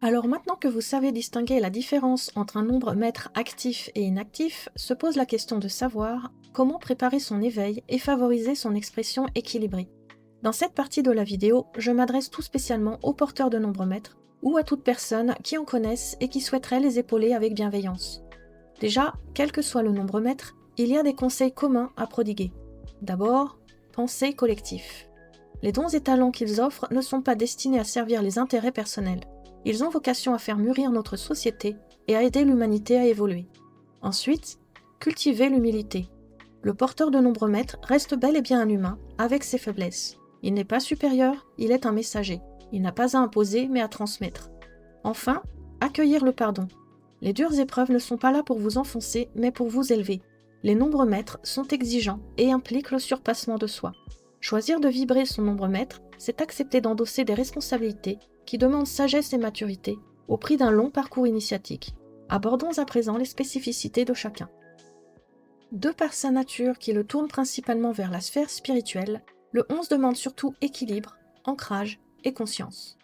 Alors maintenant que vous savez distinguer la différence entre un nombre mètre actif et inactif, se pose la question de savoir comment préparer son éveil et favoriser son expression équilibrée. Dans cette partie de la vidéo, je m'adresse tout spécialement aux porteurs de nombres mètres ou à toute personne qui en connaissent et qui souhaiterait les épauler avec bienveillance. Déjà, quel que soit le nombre mètre, il y a des conseils communs à prodiguer. D'abord, pensez collectif. Les dons et talents qu'ils offrent ne sont pas destinés à servir les intérêts personnels. Ils ont vocation à faire mûrir notre société et à aider l'humanité à évoluer. Ensuite, cultivez l'humilité. Le porteur de nombreux mètres reste bel et bien un humain, avec ses faiblesses. Il n'est pas supérieur, il est un messager. Il n'a pas à imposer, mais à transmettre. Enfin, accueillir le pardon. Les dures épreuves ne sont pas là pour vous enfoncer, mais pour vous élever. Les nombres mètres sont exigeants et impliquent le surpassement de soi. Choisir de vibrer son nombre mètre, c'est accepter d'endosser des responsabilités qui demandent sagesse et maturité, au prix d'un long parcours initiatique. Abordons à présent les spécificités de chacun. De par sa nature qui le tourne principalement vers la sphère spirituelle, le 11 demande surtout équilibre, ancrage et conscience.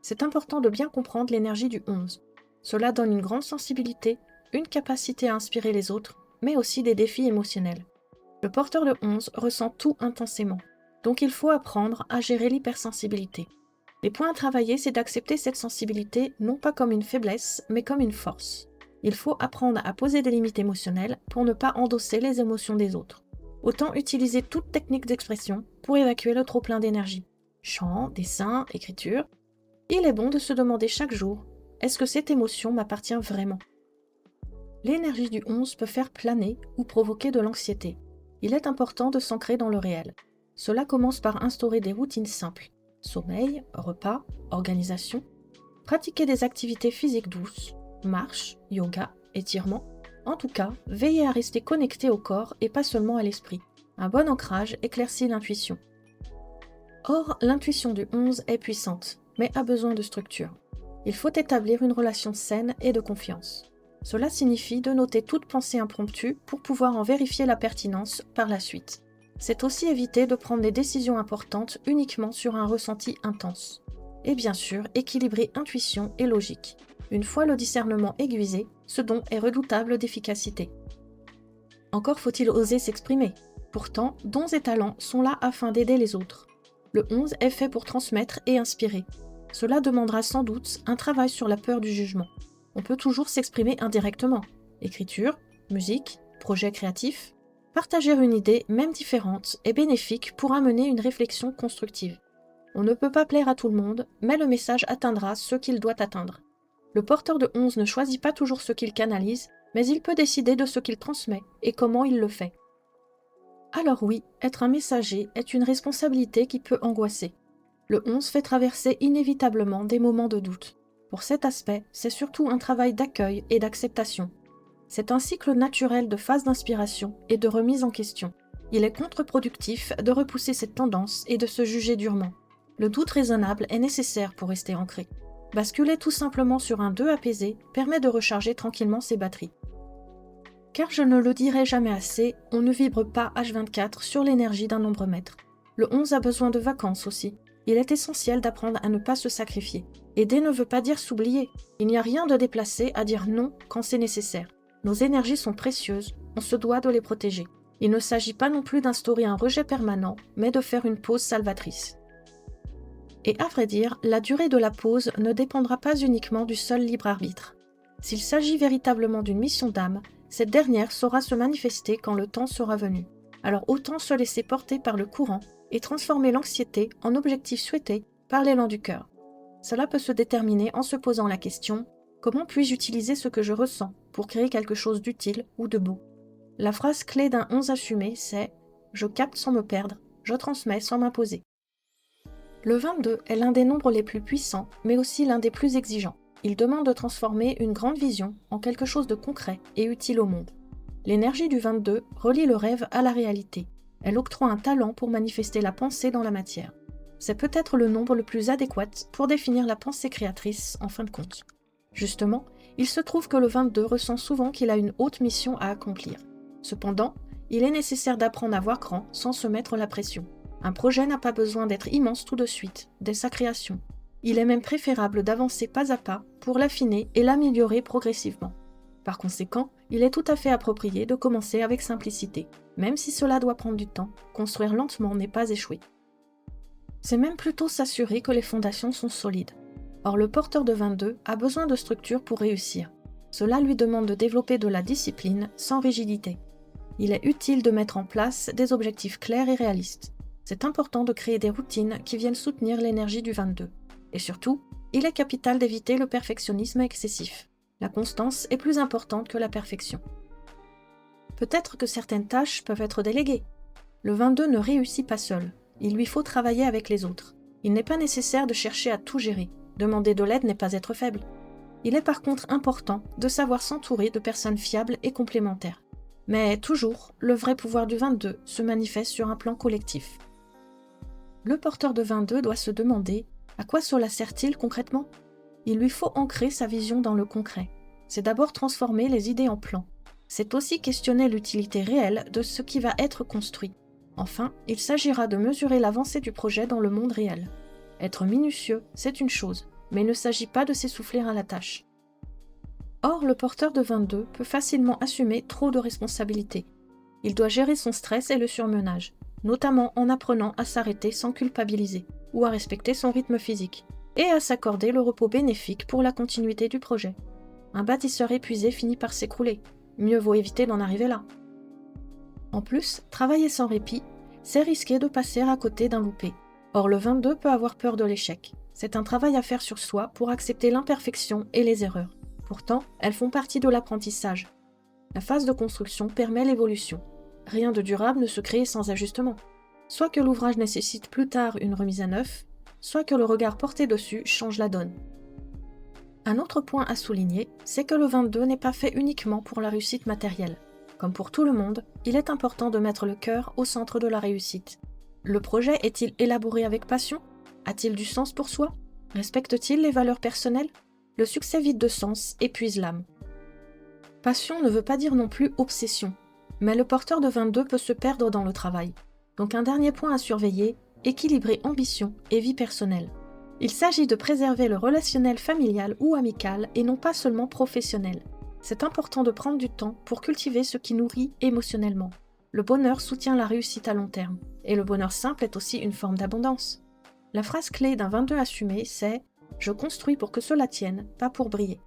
C'est important de bien comprendre l'énergie du 11. Cela donne une grande sensibilité, une capacité à inspirer les autres, mais aussi des défis émotionnels. Le porteur de 11 ressent tout intensément, donc il faut apprendre à gérer l'hypersensibilité. Les points à travailler, c'est d'accepter cette sensibilité non pas comme une faiblesse, mais comme une force. Il faut apprendre à poser des limites émotionnelles pour ne pas endosser les émotions des autres. Autant utiliser toute technique d'expression pour évacuer le trop-plein d'énergie. Chant, dessin, écriture. Il est bon de se demander chaque jour, est-ce que cette émotion m'appartient vraiment ? L'énergie du 11 peut faire planer ou provoquer de l'anxiété. Il est important de s'ancrer dans le réel. Cela commence par instaurer des routines simples. Sommeil, repas, organisation. Pratiquer des activités physiques douces, marche, yoga, étirement. En tout cas, veillez à rester connecté au corps et pas seulement à l'esprit. Un bon ancrage éclaircit l'intuition. Or, l'intuition du 11 est puissante, mais a besoin de structure. Il faut établir une relation saine et de confiance. Cela signifie de noter toute pensée impromptue pour pouvoir en vérifier la pertinence par la suite. C'est aussi éviter de prendre des décisions importantes uniquement sur un ressenti intense. Et bien sûr, équilibrer intuition et logique. Une fois le discernement aiguisé, ce don est redoutable d'efficacité. Encore faut-il oser s'exprimer. Pourtant, dons et talents sont là afin d'aider les autres. Le 11 est fait pour transmettre et inspirer. Cela demandera sans doute un travail sur la peur du jugement. On peut toujours s'exprimer indirectement. Écriture, musique, projet créatif. Partager une idée, même différente, est bénéfique pour amener une réflexion constructive. On ne peut pas plaire à tout le monde, mais le message atteindra ceux qu'il doit atteindre. Le porteur de 11 ne choisit pas toujours ce qu'il canalise, mais il peut décider de ce qu'il transmet et comment il le fait. Alors oui, être un messager est une responsabilité qui peut angoisser. Le 11 fait traverser inévitablement des moments de doute. Pour cet aspect, c'est surtout un travail d'accueil et d'acceptation. C'est un cycle naturel de phase d'inspiration et de remise en question. Il est contre-productif de repousser cette tendance et de se juger durement. Le doute raisonnable est nécessaire pour rester ancré. Basculer tout simplement sur un 2 apaisé permet de recharger tranquillement ses batteries. Car je ne le dirai jamais assez, on ne vibre pas H24 sur l'énergie d'un nombre mètre. Le 11 a besoin de vacances aussi. Il est essentiel d'apprendre à ne pas se sacrifier. Aider ne veut pas dire s'oublier. Il n'y a rien de déplacé à dire non quand c'est nécessaire. Nos énergies sont précieuses, on se doit de les protéger. Il ne s'agit pas non plus d'instaurer un rejet permanent, mais de faire une pause salvatrice. Et à vrai dire, la durée de la pause ne dépendra pas uniquement du seul libre arbitre. S'il s'agit véritablement d'une mission d'âme, cette dernière saura se manifester quand le temps sera venu. Alors autant se laisser porter par le courant et transformer l'anxiété en objectif souhaité par l'élan du cœur. Cela peut se déterminer en se posant la question « Comment puis-je utiliser ce que je ressens pour créer quelque chose d'utile ou de beau ?» La phrase clé d'un 11 assumé, c'est « Je capte sans me perdre, je transmets sans m'imposer ». Le 22 est l'un des nombres les plus puissants, mais aussi l'un des plus exigeants. Il demande de transformer une grande vision en quelque chose de concret et utile au monde. L'énergie du 22 relie le rêve à la réalité. Elle octroie un talent pour manifester la pensée dans la matière. C'est peut-être le nombre le plus adéquat pour définir la pensée créatrice en fin de compte. Justement, il se trouve que le 22 ressent souvent qu'il a une haute mission à accomplir. Cependant, il est nécessaire d'apprendre à voir grand sans se mettre la pression. Un projet n'a pas besoin d'être immense tout de suite, dès sa création. Il est même préférable d'avancer pas à pas pour l'affiner et l'améliorer progressivement. Par conséquent, il est tout à fait approprié de commencer avec simplicité. Même si cela doit prendre du temps, construire lentement n'est pas échouer. C'est même plutôt s'assurer que les fondations sont solides. Or, le porteur de 22 a besoin de structure pour réussir. Cela lui demande de développer de la discipline sans rigidité. Il est utile de mettre en place des objectifs clairs et réalistes. C'est important de créer des routines qui viennent soutenir l'énergie du 22. Et surtout, il est capital d'éviter le perfectionnisme excessif. La constance est plus importante que la perfection. Peut-être que certaines tâches peuvent être déléguées. Le 22 ne réussit pas seul. Il lui faut travailler avec les autres. Il n'est pas nécessaire de chercher à tout gérer. Demander de l'aide n'est pas être faible. Il est par contre important de savoir s'entourer de personnes fiables et complémentaires. Mais toujours, le vrai pouvoir du 22 se manifeste sur un plan collectif. Le porteur de 22 doit se demander à quoi cela sert-il concrètement ? Il lui faut ancrer sa vision dans le concret. C'est d'abord transformer les idées en plans. C'est aussi questionner l'utilité réelle de ce qui va être construit. Enfin, il s'agira de mesurer l'avancée du projet dans le monde réel. Être minutieux, c'est une chose, mais il ne s'agit pas de s'essouffler à la tâche. Or, le porteur de 22 peut facilement assumer trop de responsabilités. Il doit gérer son stress et le surmenage, notamment en apprenant à s'arrêter sans culpabiliser, ou à respecter son rythme physique, et à s'accorder le repos bénéfique pour la continuité du projet. Un bâtisseur épuisé finit par s'écrouler, mieux vaut éviter d'en arriver là. En plus, travailler sans répit, c'est risquer de passer à côté d'un loupé. Or, le 22 peut avoir peur de l'échec. C'est un travail à faire sur soi pour accepter l'imperfection et les erreurs. Pourtant, elles font partie de l'apprentissage. La phase de construction permet l'évolution. Rien de durable ne se crée sans ajustement. Soit que l'ouvrage nécessite plus tard une remise à neuf, soit que le regard porté dessus change la donne. Un autre point à souligner, c'est que le 22 n'est pas fait uniquement pour la réussite matérielle. Comme pour tout le monde, il est important de mettre le cœur au centre de la réussite. Le projet est-il élaboré avec passion ? A-t-il du sens pour soi ? Respecte-t-il les valeurs personnelles ? Le succès vide de sens épuise l'âme. Passion ne veut pas dire non plus obsession, mais le porteur de 22 peut se perdre dans le travail. Donc un dernier point à surveiller, équilibrer ambition et vie personnelle. Il s'agit de préserver le relationnel familial ou amical et non pas seulement professionnel. C'est important de prendre du temps pour cultiver ce qui nourrit émotionnellement. Le bonheur soutient la réussite à long terme, et le bonheur simple est aussi une forme d'abondance. La phrase clé d'un 22 assumé, c'est « Je construis pour que cela tienne, pas pour briller ».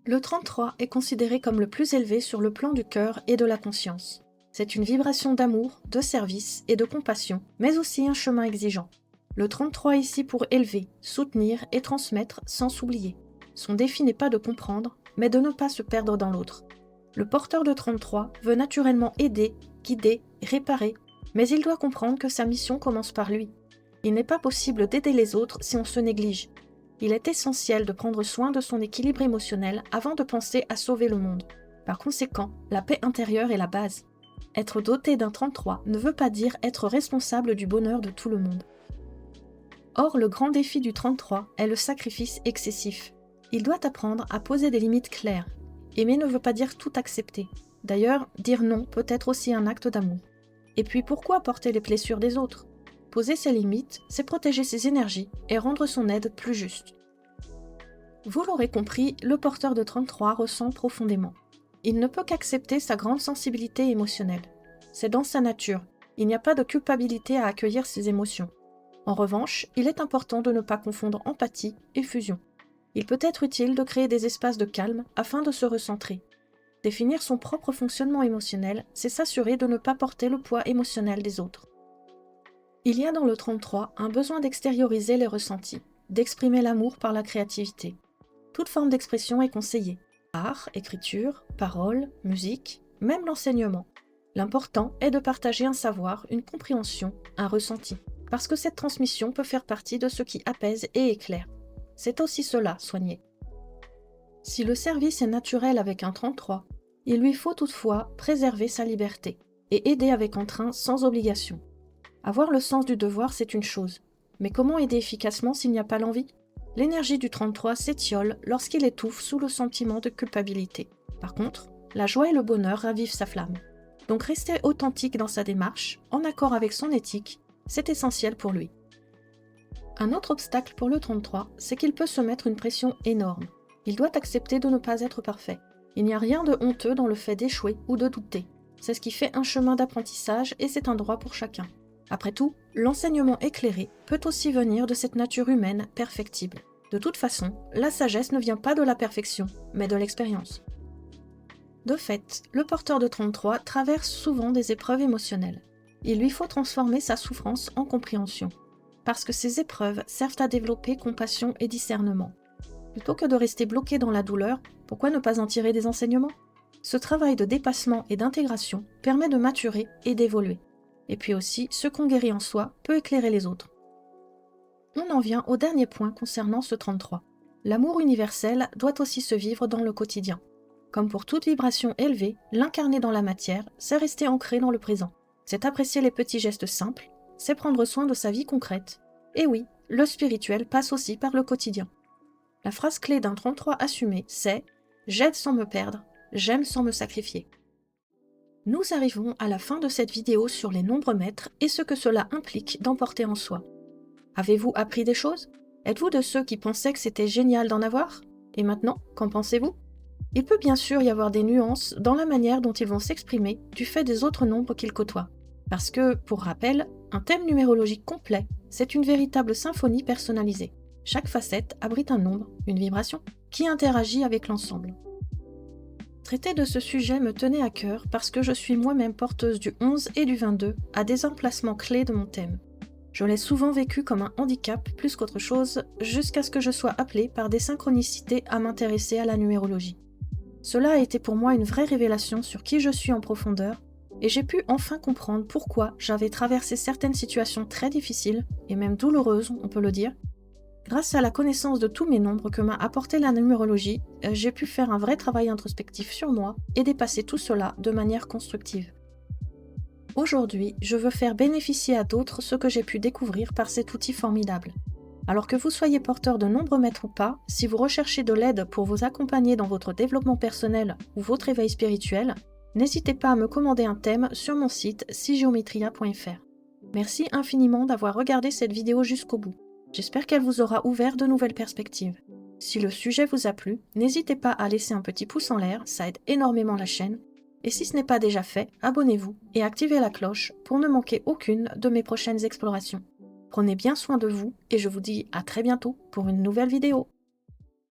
Le 33 est considéré comme le plus élevé sur le plan du cœur et de la conscience. C'est une vibration d'amour, de service et de compassion, mais aussi un chemin exigeant. Le 33 est ici pour élever, soutenir et transmettre sans s'oublier. Son défi n'est pas de comprendre, mais de ne pas se perdre dans l'autre. Le porteur de 33 veut naturellement aider, guider, réparer, mais il doit comprendre que sa mission commence par lui. Il n'est pas possible d'aider les autres si on se néglige. Il est essentiel de prendre soin de son équilibre émotionnel avant de penser à sauver le monde. Par conséquent, la paix intérieure est la base. Être doté d'un 33 ne veut pas dire être responsable du bonheur de tout le monde. Or, le grand défi du 33 est le sacrifice excessif. Il doit apprendre à poser des limites claires. Aimer ne veut pas dire tout accepter. D'ailleurs, dire non peut être aussi un acte d'amour. Et puis pourquoi porter les blessures des autres ? Poser ses limites, c'est protéger ses énergies et rendre son aide plus juste. Vous l'aurez compris, le porteur de 33 ressent profondément. Il ne peut qu'accepter sa grande sensibilité émotionnelle. C'est dans sa nature. Il n'y a pas de culpabilité à accueillir ses émotions. En revanche, il est important de ne pas confondre empathie et fusion. Il peut être utile de créer des espaces de calme afin de se recentrer. Définir son propre fonctionnement émotionnel, c'est s'assurer de ne pas porter le poids émotionnel des autres. Il y a dans le 33 un besoin d'extérioriser les ressentis, d'exprimer l'amour par la créativité. Toute forme d'expression est conseillée. Art, écriture, parole, musique, même l'enseignement. L'important est de partager un savoir, une compréhension, un ressenti. Parce que cette transmission peut faire partie de ce qui apaise et éclaire. C'est aussi cela, soigner. Si le service est naturel avec un 33, il lui faut toutefois préserver sa liberté et aider avec entrain sans obligation. Avoir le sens du devoir, c'est une chose. Mais comment aider efficacement s'il n'y a pas l'envie ? L'énergie du 33 s'étiole lorsqu'il étouffe sous le sentiment de culpabilité. Par contre, la joie et le bonheur ravivent sa flamme. Donc rester authentique dans sa démarche, en accord avec son éthique, c'est essentiel pour lui. Un autre obstacle pour le 33, c'est qu'il peut se mettre une pression énorme. Il doit accepter de ne pas être parfait. Il n'y a rien de honteux dans le fait d'échouer ou de douter. C'est ce qui fait un chemin d'apprentissage et c'est un droit pour chacun. Après tout, l'enseignement éclairé peut aussi venir de cette nature humaine perfectible. De toute façon, la sagesse ne vient pas de la perfection, mais de l'expérience. De fait, le porteur de 33 traverse souvent des épreuves émotionnelles. Il lui faut transformer sa souffrance en compréhension. Parce que ces épreuves servent à développer compassion et discernement. Plutôt que de rester bloqué dans la douleur, pourquoi ne pas en tirer des enseignements ? Ce travail de dépassement et d'intégration permet de maturer et d'évoluer. Et puis aussi, ce qu'on guérit en soi peut éclairer les autres. On en vient au dernier point concernant ce 33. L'amour universel doit aussi se vivre dans le quotidien. Comme pour toute vibration élevée, l'incarner dans la matière, c'est rester ancré dans le présent. C'est apprécier les petits gestes simples, c'est prendre soin de sa vie concrète. Et oui, le spirituel passe aussi par le quotidien. La phrase clé d'un 33 assumé, c'est « J'aide sans me perdre, j'aime sans me sacrifier ». Nous arrivons à la fin de cette vidéo sur les nombres maîtres et ce que cela implique d'emporter en soi. Avez-vous appris des choses ? Êtes-vous de ceux qui pensaient que c'était génial d'en avoir ? Et maintenant, qu'en pensez-vous ? Il peut bien sûr y avoir des nuances dans la manière dont ils vont s'exprimer du fait des autres nombres qu'ils côtoient. Parce que, pour rappel, un thème numérologique complet, c'est une véritable symphonie personnalisée. Chaque facette abrite un nombre, une vibration, qui interagit avec l'ensemble. Traiter de ce sujet me tenait à cœur parce que je suis moi-même porteuse du 11 et du 22 à des emplacements clés de mon thème. Je l'ai souvent vécu comme un handicap plus qu'autre chose, jusqu'à ce que je sois appelée par des synchronicités à m'intéresser à la numérologie. Cela a été pour moi une vraie révélation sur qui je suis en profondeur, et j'ai pu enfin comprendre pourquoi j'avais traversé certaines situations très difficiles, et même douloureuses, on peut le dire. Grâce à la connaissance de tous mes nombres que m'a apporté la numérologie, j'ai pu faire un vrai travail introspectif sur moi et dépasser tout cela de manière constructive. Aujourd'hui, je veux faire bénéficier à d'autres ce que j'ai pu découvrir par cet outil formidable. Alors que vous soyez porteur de nombres maîtres ou pas, si vous recherchez de l'aide pour vous accompagner dans votre développement personnel ou votre éveil spirituel, n'hésitez pas à me commander un thème sur mon site sigeometria.fr. Merci infiniment d'avoir regardé cette vidéo jusqu'au bout. J'espère qu'elle vous aura ouvert de nouvelles perspectives. Si le sujet vous a plu, n'hésitez pas à laisser un petit pouce en l'air, ça aide énormément la chaîne. Et si ce n'est pas déjà fait, abonnez-vous et activez la cloche pour ne manquer aucune de mes prochaines explorations. Prenez bien soin de vous et je vous dis à très bientôt pour une nouvelle vidéo.